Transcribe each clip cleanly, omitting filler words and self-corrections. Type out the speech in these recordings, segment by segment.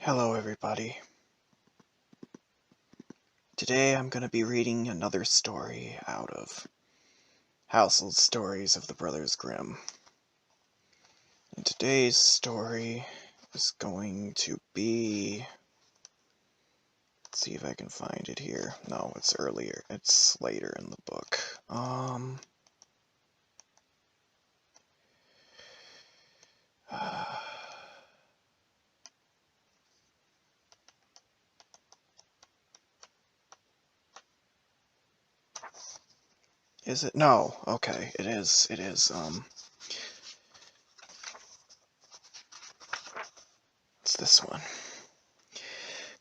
Hello everybody. Today I'm going to be reading another story out of Hansel's Stories of the Brothers Grimm. And today's story is going to be... Let's see if I can find it here. No, it's earlier. It's later in the book. Is it? No. Okay, it is. It's this one.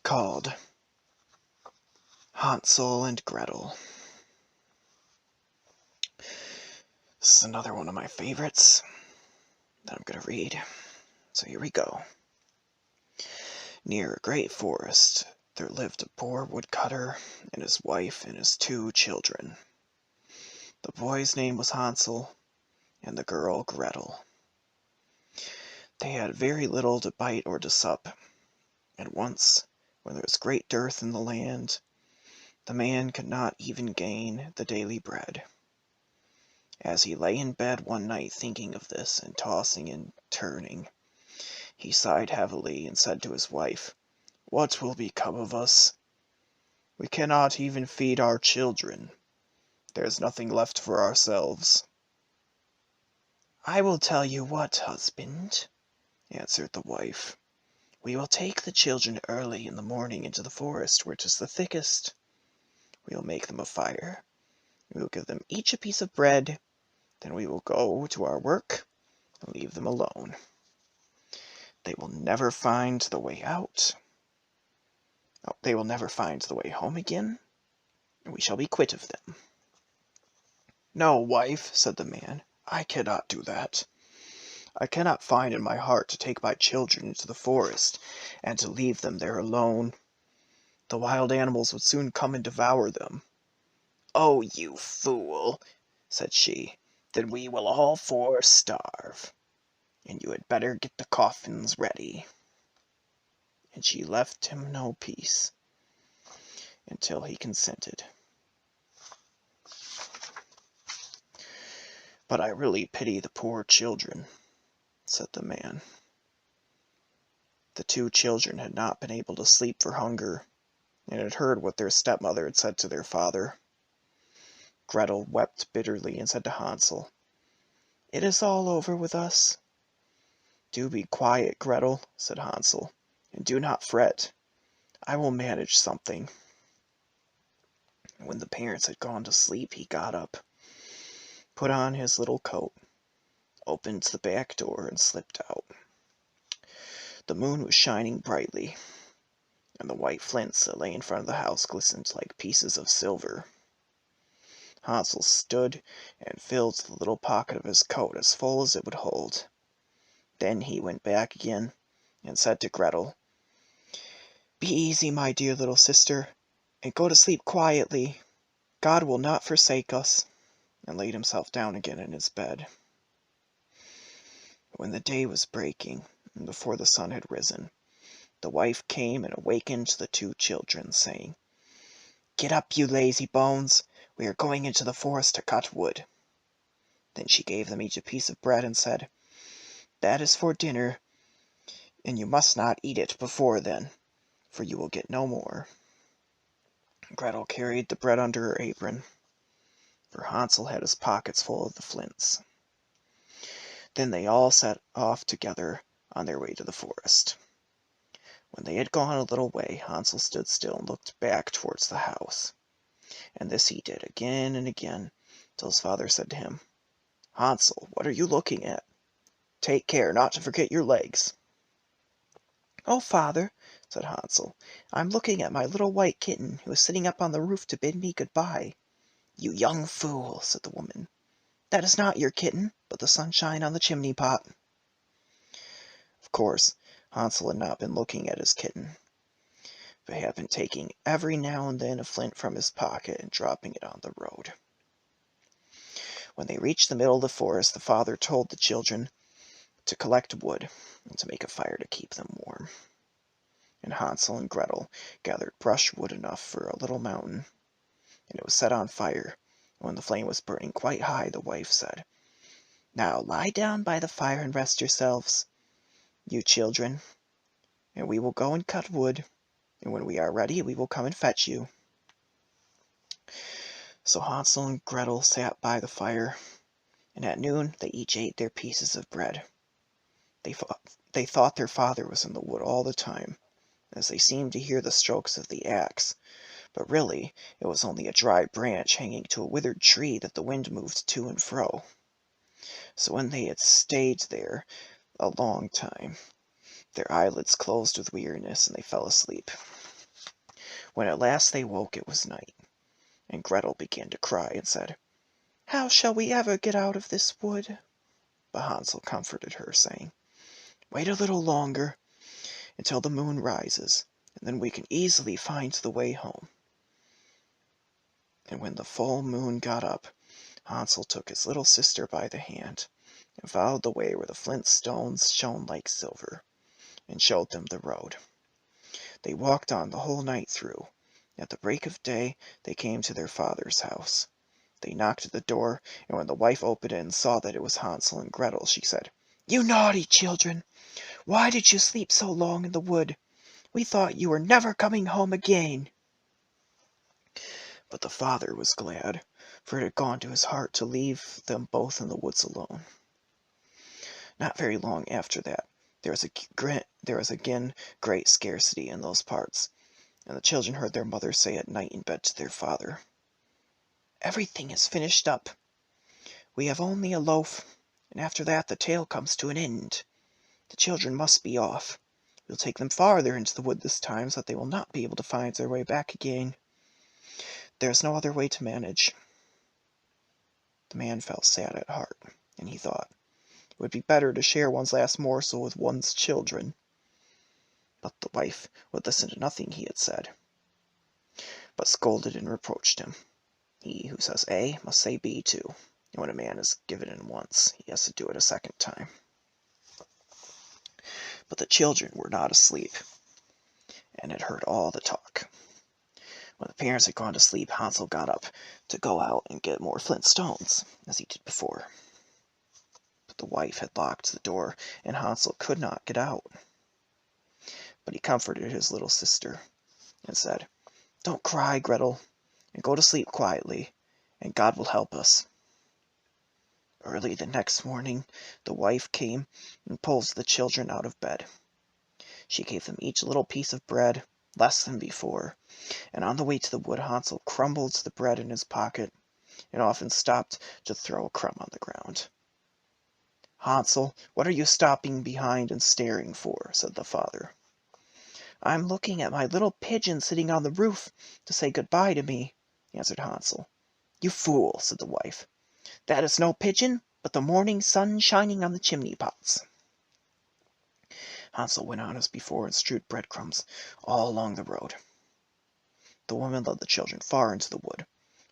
Called Hansel and Gretel. This is another one of my favorites that I'm going to read. So here we go. Near a great forest, there lived a poor woodcutter and his wife and his 2 children. The boy's name was Hansel, and the girl Gretel. They had very little to bite or to sup, and once, when there was great dearth in the land, the man could not even gain the daily bread. As he lay in bed one night thinking of this, and tossing and turning, he sighed heavily and said to his wife, "What will become of us? We cannot even feed our children. There is nothing left for ourselves." "I will tell you what, husband," answered the wife. "We will take the children early in the morning into the forest where it is the thickest. We will make them a fire. We will give them each a piece of bread. Then we will go to our work and leave them alone. They will never find the way out. They will never find the way home again, and we shall be quit of them." "No, wife," said the man, "I cannot do that. I cannot find in my heart to take my children into the forest, and to leave them there alone. The wild animals would soon come and devour them." "Oh, you fool," said she, "then we will all 4 starve, and you had better get the coffins ready." And she left him no peace, until he consented. "But I really pity the poor children," said the man. The 2 children had not been able to sleep for hunger, and had heard what their stepmother had said to their father. Gretel wept bitterly and said to Hansel, "It is all over with us." "Do be quiet, Gretel," said Hansel, "and do not fret. I will manage something." When the parents had gone to sleep, he got up, put on his little coat, opened the back door, and slipped out. The moon was shining brightly, and the white flints that lay in front of the house glistened like pieces of silver. Hansel stood and filled the little pocket of his coat as full as it would hold. Then he went back again, and said to Gretel, "Be easy, my dear little sister, and go to sleep quietly. God will not forsake us," and laid himself down again in his bed. When the day was breaking, and before the sun had risen, the wife came and awakened the 2 children, saying, "Get up, you lazy bones, we are going into the forest to cut wood." Then she gave them each a piece of bread, and said, "That is for dinner, and you must not eat it before then, for you will get no more." Gretel carried the bread under her apron, for Hansel had his pockets full of the flints. Then they all set off together on their way to the forest. When they had gone a little way, Hansel stood still and looked back towards the house, and this he did again and again, till his father said to him, "Hansel, what are you looking at? Take care not to forget your legs." "Oh, father," said Hansel, "I'm looking at my little white kitten, who is sitting up on the roof to bid me good-bye." "You young fool," said the woman, "that is not your kitten, but the sunshine on the chimney-pot." Of course, Hansel had not been looking at his kitten, but had been taking every now and then a flint from his pocket and dropping it on the road. When they reached the middle of the forest, the father told the children to collect wood and to make a fire to keep them warm. and Hansel and Gretel gathered brushwood enough for a little mountain, and it was set on fire. And when the flame was burning quite high, the wife said, "Now lie down by the fire and rest yourselves, you children, and we will go and cut wood, and when we are ready we will come and fetch you." So Hansel and Gretel sat by the fire, and at noon they each ate their pieces of bread. They thought their father was in the wood all the time, as they seemed to hear the strokes of the axe, but really it was only a dry branch hanging to a withered tree that the wind moved to and fro. So when they had stayed there a long time, their eyelids closed with weariness, and they fell asleep. When at last they woke, it was night, and Gretel began to cry and said, "How shall we ever get out of this wood?" But Hansel comforted her, saying, "Wait a little longer, until the moon rises, and then we can easily find the way home." And when the full moon got up, Hansel took his little sister by the hand, and followed the way where the flint stones shone like silver, and showed them the road. They walked on the whole night through. At the break of day they came to their father's house. They knocked at the door, and when the wife opened it and saw that it was Hansel and Gretel, she said, "You naughty children! Why did you sleep so long in the wood? We thought you were never coming home again." But the father was glad, for it had gone to his heart to leave them both in the woods alone. Not very long after that, there was again great scarcity in those parts, and the children heard their mother say at night in bed to their father, "Everything is finished up. We have only a loaf, and after that the tale comes to an end. The children must be off. We'll take them farther into the wood this time, so that they will not be able to find their way back again. There is no other way to manage." The man felt sad at heart, and he thought, it would be better to share one's last morsel with one's children. But the wife would listen to nothing he had said, but scolded and reproached him. He who says A must say B too, and when a man is given in once, he has to do it a second time. But the children were not asleep, and had heard all the talk. When the parents had gone to sleep, Hansel got up to go out and get more flint stones, as he did before. But the wife had locked the door, and Hansel could not get out. But he comforted his little sister, and said, "Don't cry, Gretel, and go to sleep quietly, and God will help us." Early the next morning the wife came and pulled the children out of bed. She gave them each a little piece of bread, less than before, and on the way to the wood Hansel crumbled the bread in his pocket, and often stopped to throw a crumb on the ground. "Hansel, what are you stopping behind and staring for?" said the father. "I'm looking at my little pigeon sitting on the roof to say good-bye to me," answered Hansel. "You fool," said the wife. "That is no pigeon, but the morning sun shining on the chimney pots." Hansel went on as before and strewed breadcrumbs all along the road. The woman led the children far into the wood,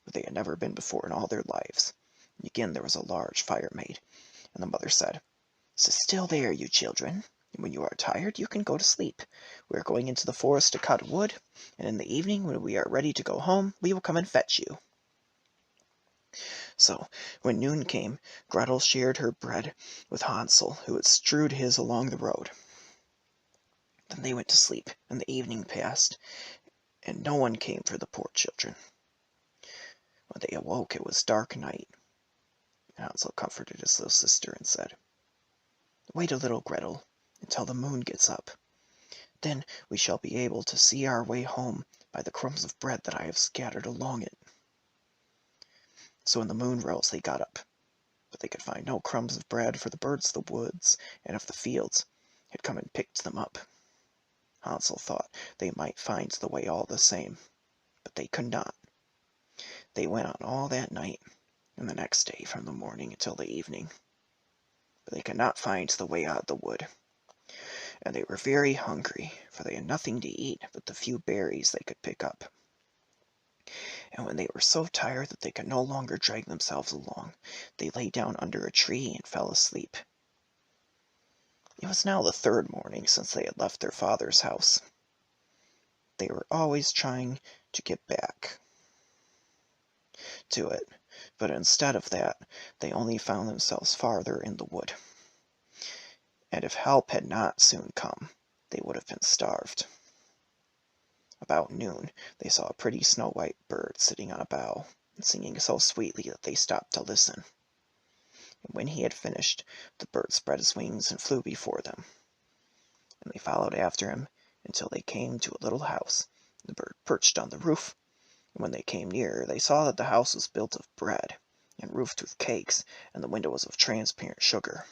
where they had never been before in all their lives. And again there was a large fire made, and the mother said, "Sit still there, you children, and when you are tired you can go to sleep. We are going into the forest to cut wood, and in the evening, when we are ready to go home, we will come and fetch you." So when noon came, Gretel shared her bread with Hansel, who had strewed his along the road. Then they went to sleep, and the evening passed, and no one came for the poor children. When they awoke it was dark night. Hansel comforted his little sister and said, "Wait a little, Gretel, until the moon gets up. Then we shall be able to see our way home by the crumbs of bread that I have scattered along it." So when the moon rose they got up, but they could find no crumbs of bread, for the birds of the woods and of the fields had come and picked them up. Hansel thought they might find the way all the same, but they could not. They went on all that night, and the next day from the morning until the evening, but they could not find the way out of the wood. And they were very hungry, for they had nothing to eat but the few berries they could pick up. And when they were so tired that they could no longer drag themselves along, they lay down under a tree and fell asleep. It was now the third morning since they had left their father's house. They were always trying to get back to it, but instead of that, they only found themselves farther in the wood. And if help had not soon come, they would have been starved. About noon, they saw a pretty snow-white bird sitting on a bough, and singing so sweetly that they stopped to listen. And when he had finished, the bird spread his wings and flew before them. And they followed after him until they came to a little house. The bird perched on the roof, and when they came nearer, they saw that the house was built of bread, and roofed with cakes, and the window was of transparent sugar.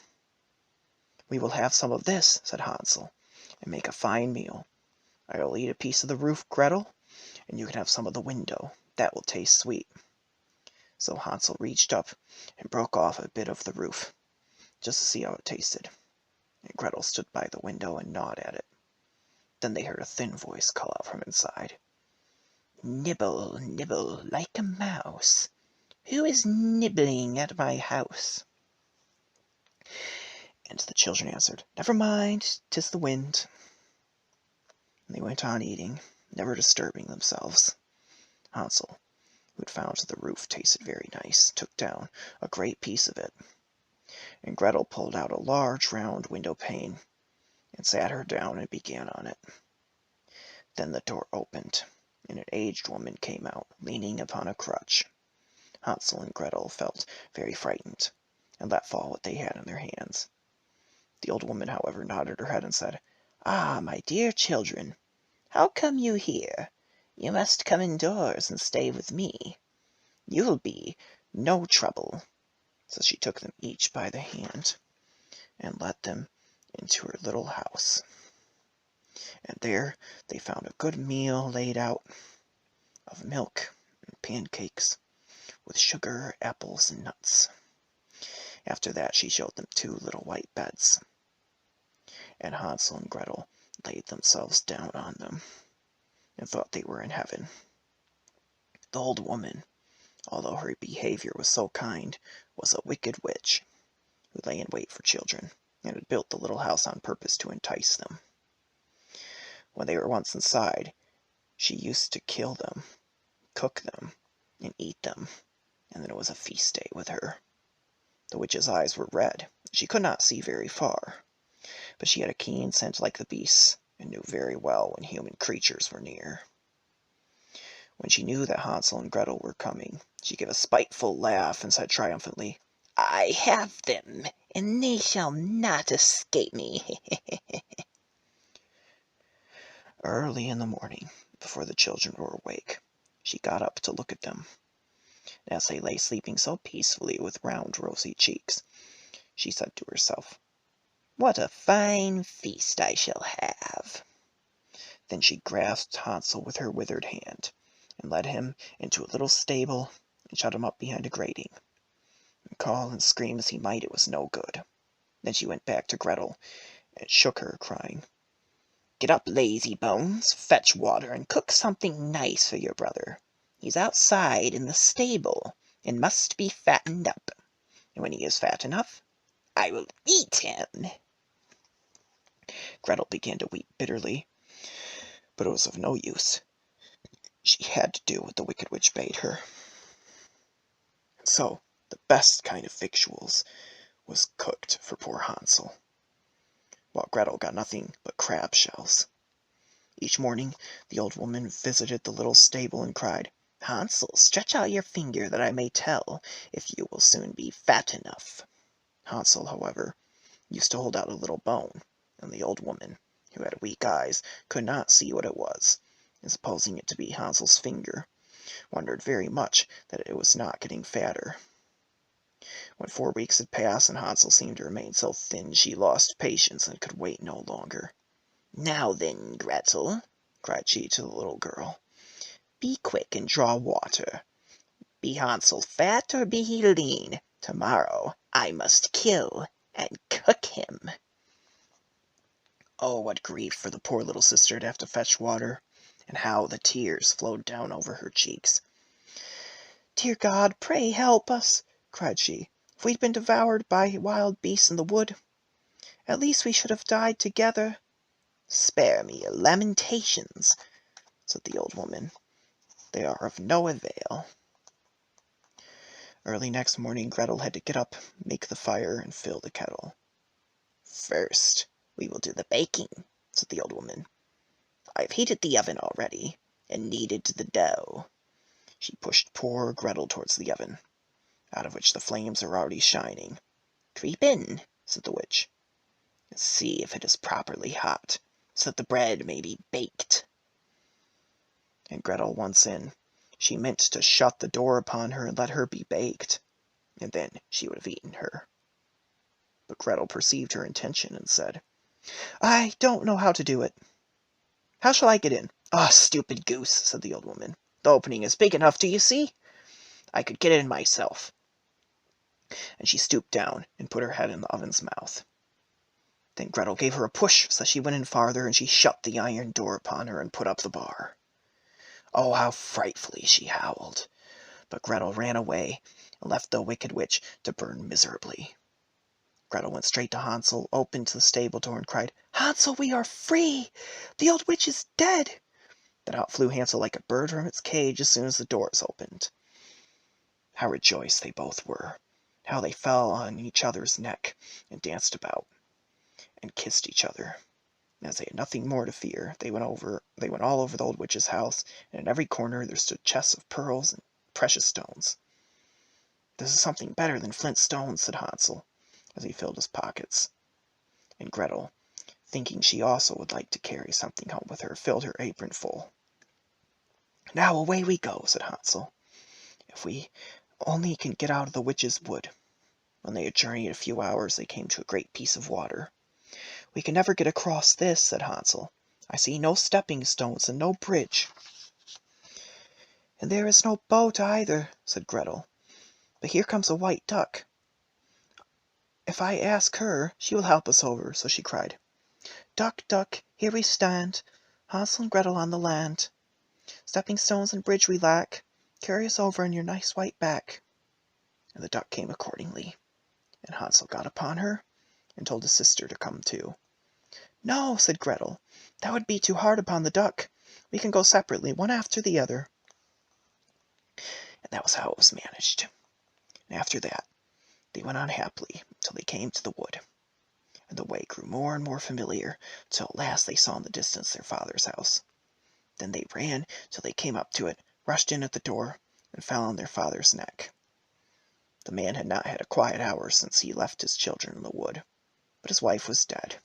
"We will have some of this," said Hansel, "and make a fine meal. I will eat a piece of the roof, Gretel, and you can have some of the window. That will taste sweet." So Hansel reached up and broke off a bit of the roof, just to see how it tasted, and Gretel stood by the window and gnawed at it. Then they heard a thin voice call out from inside, "Nibble, nibble like a mouse. Who is nibbling at my house?" And the children answered, "Never mind, 'tis the wind." And they went on eating, never disturbing themselves. Hansel, who had found the roof tasted very nice, took down a great piece of it, and Gretel pulled out a large round window pane, and sat her down and began on it. Then the door opened, and an aged woman came out, leaning upon a crutch. Hansel and Gretel felt very frightened, and let fall what they had in their hands. The old woman, however, nodded her head and said, "Ah, my dear children, how come you here? You must come indoors and stay with me. You'll be no trouble." So she took them each by the hand, and led them into her little house. And there they found a good meal laid out, of milk and pancakes, with sugar, apples, and nuts. After that she showed them 2 little white beds, and Hansel and Gretel laid themselves down on them, and thought they were in heaven. The old woman, although her behavior was so kind, was a wicked witch, who lay in wait for children, and had built the little house on purpose to entice them. When they were once inside, she used to kill them, cook them, and eat them, and then it was a feast day with her. The witch's eyes were red. She could not see very far, but she had a keen scent like the beasts, and knew very well when human creatures were near. When she knew that Hansel and Gretel were coming, she gave a spiteful laugh and said triumphantly, "I have them, and they shall not escape me." Early in the morning, before the children were awake, she got up to look at them. And as they lay sleeping so peacefully with round rosy cheeks, she said to herself, "What a fine feast I shall have." Then she grasped Hansel with her withered hand, and led him into a little stable, and shut him up behind a grating. And call and scream as he might, it was no good. Then she went back to Gretel, and shook her, crying, "Get up, lazy bones, fetch water, and cook something nice for your brother. He's outside in the stable, and must be fattened up. And when he is fat enough, I will eat him." Gretel began to weep bitterly, but it was of no use. She had to do what the wicked witch bade her. And so the best kind of victuals was cooked for poor Hansel, while Gretel got nothing but crab shells. Each morning the old woman visited the little stable and cried, "Hansel, stretch out your finger that I may tell if you will soon be fat enough." Hansel, however, used to hold out a little bone, and the old woman, who had weak eyes, could not see what it was, and supposing it to be Hansel's finger, wondered very much that it was not getting fatter. When 4 weeks had passed and Hansel seemed to remain so thin, she lost patience and could wait no longer. "Now then, Gretel," cried she to the little girl, "be quick and draw water. Be Hansel fat or be he lean, tomorrow I must kill and cook him." Oh, what grief for the poor little sister to have to fetch water, and how the tears flowed down over her cheeks. "Dear God, pray help us," cried she. "If we'd been devoured by wild beasts in the wood, at least we should have died together." "Spare me your lamentations," said the old woman. "They are of no avail." Early next morning Gretel had to get up, make the fire, and fill the kettle. "First we will do the baking," said the old woman. "I've heated the oven already, and kneaded the dough." She pushed poor Gretel towards the oven, out of which the flames are already shining. "Creep in," said the witch, "and see if it is properly hot, so that the bread may be baked." And Gretel, once in, she meant to shut the door upon her and let her be baked, and then she would have eaten her. But Gretel perceived her intention and said, "I don't know how to do it. How shall I get in?" "Ah, stupid goose," said the old woman. "The opening is big enough, do you see? I could get in myself." And she stooped down and put her head in the oven's mouth. Then Gretel gave her a push, so she went in farther, and she shut the iron door upon her and put up the bar. Oh, how frightfully she howled! But Gretel ran away, and left the wicked witch to burn miserably. Gretel went straight to Hansel, opened the stable door, and cried, "Hansel, we are free! The old witch is dead!" Then out flew Hansel like a bird from its cage as soon as the doors opened. How rejoiced they both were! How they fell on each other's neck, and danced about, and kissed each other. As they had nothing more to fear, they went all over the old witch's house, and in every corner there stood chests of pearls and precious stones. "This is something better than flint stones," said Hansel, as he filled his pockets. And Gretel, thinking she also would like to carry something home with her, filled her apron full. "Now away we go," said Hansel, "if we only can get out of the witch's wood." When they had journeyed a few hours, they came to a great piece of water. "We can never get across this," said Hansel. "I see no stepping stones and no bridge." "And there is no boat either," said Gretel. "But here comes a white duck. If I ask her, she will help us over." So she cried, "Duck, duck, here we stand, Hansel and Gretel on the land. Stepping stones and bridge we lack, carry us over on your nice white back." And the duck came accordingly, and Hansel got upon her, and told his sister to come too. "No," said Gretel, "that would be too hard upon the duck. We can go separately, one after the other." And that was how it was managed. And after that they went on happily until they came to the wood, and the way grew more and more familiar, till at last they saw in the distance their father's house. Then they ran till they came up to it, rushed in at the door, and fell on their father's neck. The man had not had a quiet hour since he left his children in the wood, but his wife was dead.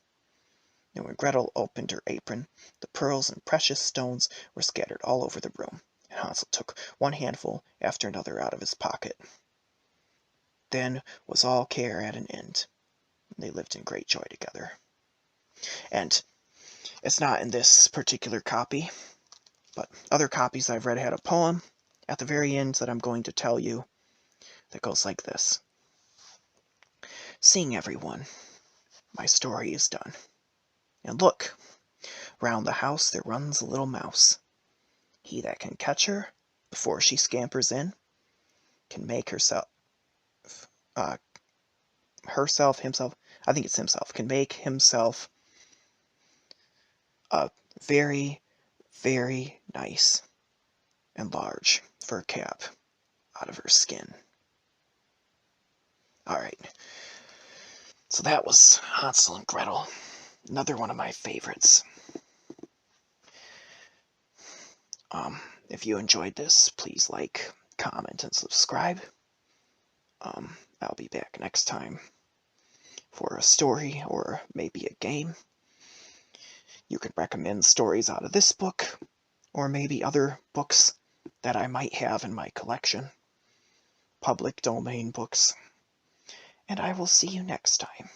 And when Gretel opened her apron, the pearls and precious stones were scattered all over the room, and Hansel took one handful after another out of his pocket. Then was all care at an end, and they lived in great joy together. And it's not in this particular copy, but other copies I've read had a poem at the very end that I'm going to tell you that goes like this. "Sing, everyone, my story is done. And look, round the house there runs a little mouse. He that can catch her before she scampers in can make himself, I think it's himself, can make himself a very, very nice and large fur cap out of her skin." All right, so that was Hansel and Gretel, another one of my favorites. If you enjoyed this, please like, comment, and subscribe. I'll be back next time for a story or maybe a game. You can recommend stories out of this book, or maybe other books that I might have in my collection, public domain books. And I will see you next time.